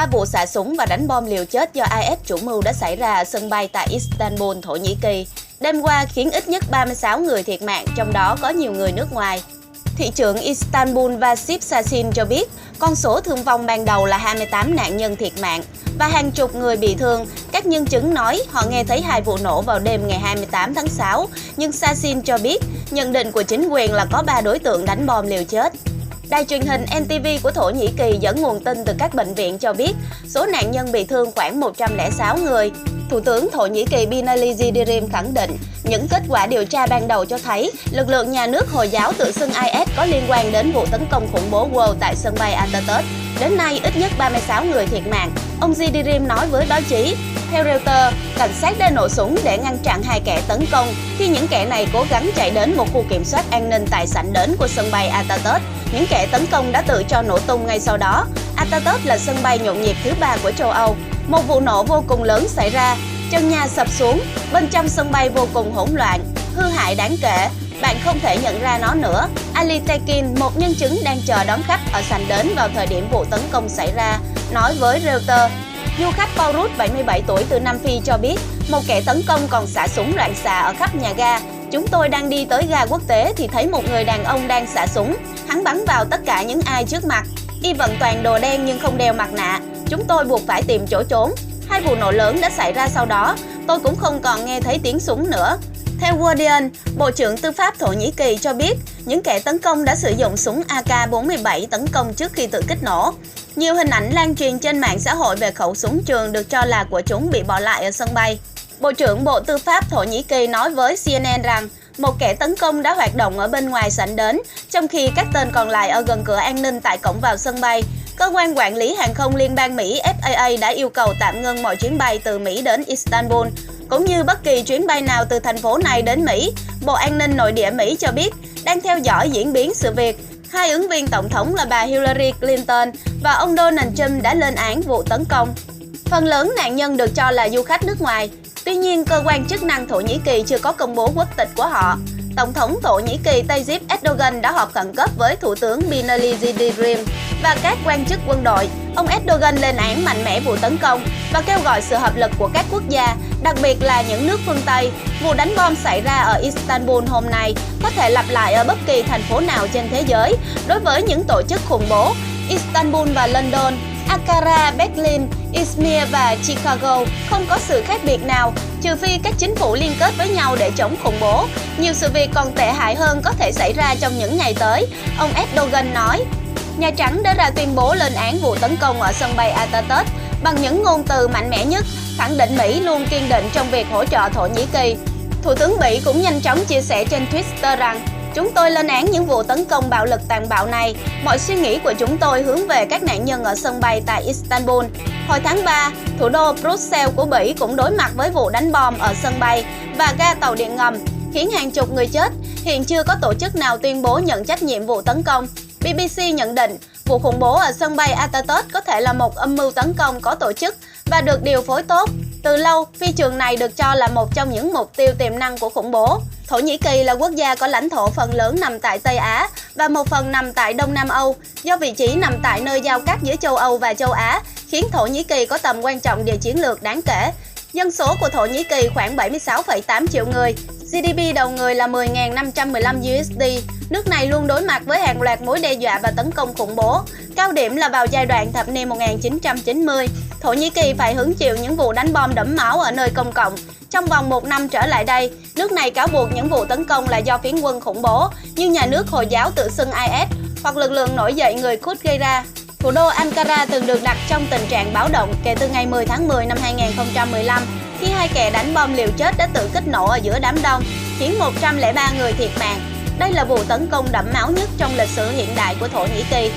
3 vụ xả súng và đánh bom liều chết do IS chủ mưu đã xảy ra ở sân bay tại Istanbul, Thổ Nhĩ Kỳ. Đêm qua khiến ít nhất 36 người thiệt mạng, trong đó có nhiều người nước ngoài. Thị trưởng Istanbul Vasip Sasin cho biết con số thương vong ban đầu là 28 nạn nhân thiệt mạng và hàng chục người bị thương. Các nhân chứng nói họ nghe thấy 2 vụ nổ vào đêm ngày 28 tháng 6, nhưng Sasin cho biết nhận định của chính quyền là có 3 đối tượng đánh bom liều chết. Đài truyền hình NTV của Thổ Nhĩ Kỳ dẫn nguồn tin từ các bệnh viện cho biết số nạn nhân bị thương khoảng 106 người. Thủ tướng Thổ Nhĩ Kỳ Binali Yildirim khẳng định những kết quả điều tra ban đầu cho thấy lực lượng nhà nước Hồi giáo tự xưng IS có liên quan đến vụ tấn công khủng bố Wall tại sân bay Atatürk. Đến nay, ít nhất 36 người thiệt mạng. Ông Yildirim nói với báo chí, theo Reuters, cảnh sát đã nổ súng để ngăn chặn 2 kẻ tấn công khi những kẻ này cố gắng chạy đến một khu kiểm soát an ninh tại sảnh đến của sân bay Atatürk. Những kẻ tấn công đã tự cho nổ tung ngay sau đó. Atatürk là sân bay nhộn nhịp thứ 3 của châu Âu. Một vụ nổ vô cùng lớn xảy ra, chân nhà sập xuống, bên trong sân bay vô cùng hỗn loạn, hư hại đáng kể, bạn không thể nhận ra nó nữa. Ali Tekin, một nhân chứng đang chờ đón khách ở sảnh đến vào thời điểm vụ tấn công xảy ra, nói với Reuters. Du khách Paulus, 77 tuổi từ Nam Phi cho biết, một kẻ tấn công còn xả súng loạn xạ ở khắp nhà ga. Chúng tôi đang đi tới ga quốc tế thì thấy một người đàn ông đang xả súng. Hắn bắn vào tất cả những ai trước mặt. Y vận toàn đồ đen nhưng không đeo mặt nạ. Chúng tôi buộc phải tìm chỗ trốn. 2 vụ nổ lớn đã xảy ra sau đó. Tôi cũng không còn nghe thấy tiếng súng nữa. Theo Guardian, Bộ trưởng Tư pháp Thổ Nhĩ Kỳ cho biết những kẻ tấn công đã sử dụng súng AK-47 tấn công trước khi tự kích nổ. Nhiều hình ảnh lan truyền trên mạng xã hội về khẩu súng trường được cho là của chúng bị bỏ lại ở sân bay. Bộ trưởng Bộ Tư pháp Thổ Nhĩ Kỳ nói với CNN rằng một kẻ tấn công đã hoạt động ở bên ngoài sảnh đến, trong khi các tên còn lại ở gần cửa an ninh tại cổng vào sân bay. Cơ quan quản lý hàng không liên bang Mỹ FAA đã yêu cầu tạm ngưng mọi chuyến bay từ Mỹ đến Istanbul, cũng như bất kỳ chuyến bay nào từ thành phố này đến Mỹ. Bộ An ninh Nội địa Mỹ cho biết đang theo dõi diễn biến sự việc. 2 ứng viên tổng thống là bà Hillary Clinton và ông Donald Trump đã lên án vụ tấn công. Phần lớn nạn nhân được cho là du khách nước ngoài. Tuy nhiên, cơ quan chức năng Thổ Nhĩ Kỳ chưa có công bố quốc tịch của họ. Tổng thống Thổ Nhĩ Kỳ Tayyip Erdogan đã họp khẩn cấp với Thủ tướng Binali Yildirim và các quan chức quân đội. Ông Erdogan lên án mạnh mẽ vụ tấn công và kêu gọi sự hợp lực của các quốc gia, đặc biệt là những nước phương Tây. Vụ đánh bom xảy ra ở Istanbul hôm nay có thể lặp lại ở bất kỳ thành phố nào trên thế giới. Đối với những tổ chức khủng bố, Istanbul và London, Ankara, Berlin, Izmir và Chicago không có sự khác biệt nào, trừ phi các chính phủ liên kết với nhau để chống khủng bố. Nhiều sự việc còn tệ hại hơn có thể xảy ra trong những ngày tới, ông Erdogan nói. Nhà Trắng đã ra tuyên bố lên án vụ tấn công ở sân bay Atatürk bằng những ngôn từ mạnh mẽ nhất, khẳng định Mỹ luôn kiên định trong việc hỗ trợ Thổ Nhĩ Kỳ. Thủ tướng Mỹ cũng nhanh chóng chia sẻ trên Twitter rằng chúng tôi lên án những vụ tấn công bạo lực tàn bạo này. Mọi suy nghĩ của chúng tôi hướng về các nạn nhân ở sân bay tại Istanbul. Hồi tháng 3, thủ đô Brussels của Bỉ cũng đối mặt với vụ đánh bom ở sân bay và ga tàu điện ngầm, khiến hàng chục người chết. Hiện chưa có tổ chức nào tuyên bố nhận trách nhiệm vụ tấn công. BBC nhận định vụ khủng bố ở sân bay Atatürk có thể là một âm mưu tấn công có tổ chức và được điều phối tốt. Từ lâu, phi trường này được cho là một trong những mục tiêu tiềm năng của khủng bố. Thổ Nhĩ Kỳ là quốc gia có lãnh thổ phần lớn nằm tại Tây Á và một phần nằm tại Đông Nam Âu. Do vị trí nằm tại nơi giao cắt giữa châu Âu và châu Á, khiến Thổ Nhĩ Kỳ có tầm quan trọng địa chiến lược đáng kể. Dân số của Thổ Nhĩ Kỳ khoảng 76,8 triệu người. GDP đầu người là 10.515 USD. Nước này luôn đối mặt với hàng loạt mối đe dọa và tấn công khủng bố. Cao điểm là vào giai đoạn thập niên 1990. Thổ Nhĩ Kỳ phải hứng chịu những vụ đánh bom đẫm máu ở nơi công cộng. Trong vòng 1 năm trở lại đây, nước này cáo buộc những vụ tấn công là do phiến quân khủng bố như nhà nước Hồi giáo tự xưng IS hoặc lực lượng nổi dậy người Kurd gây ra. Thủ đô Ankara từng được đặt trong tình trạng báo động kể từ ngày 10 tháng 10 năm 2015 khi 2 kẻ đánh bom liều chết đã tự kích nổ ở giữa đám đông, khiến 103 người thiệt mạng. Đây là vụ tấn công đẫm máu nhất trong lịch sử hiện đại của Thổ Nhĩ Kỳ.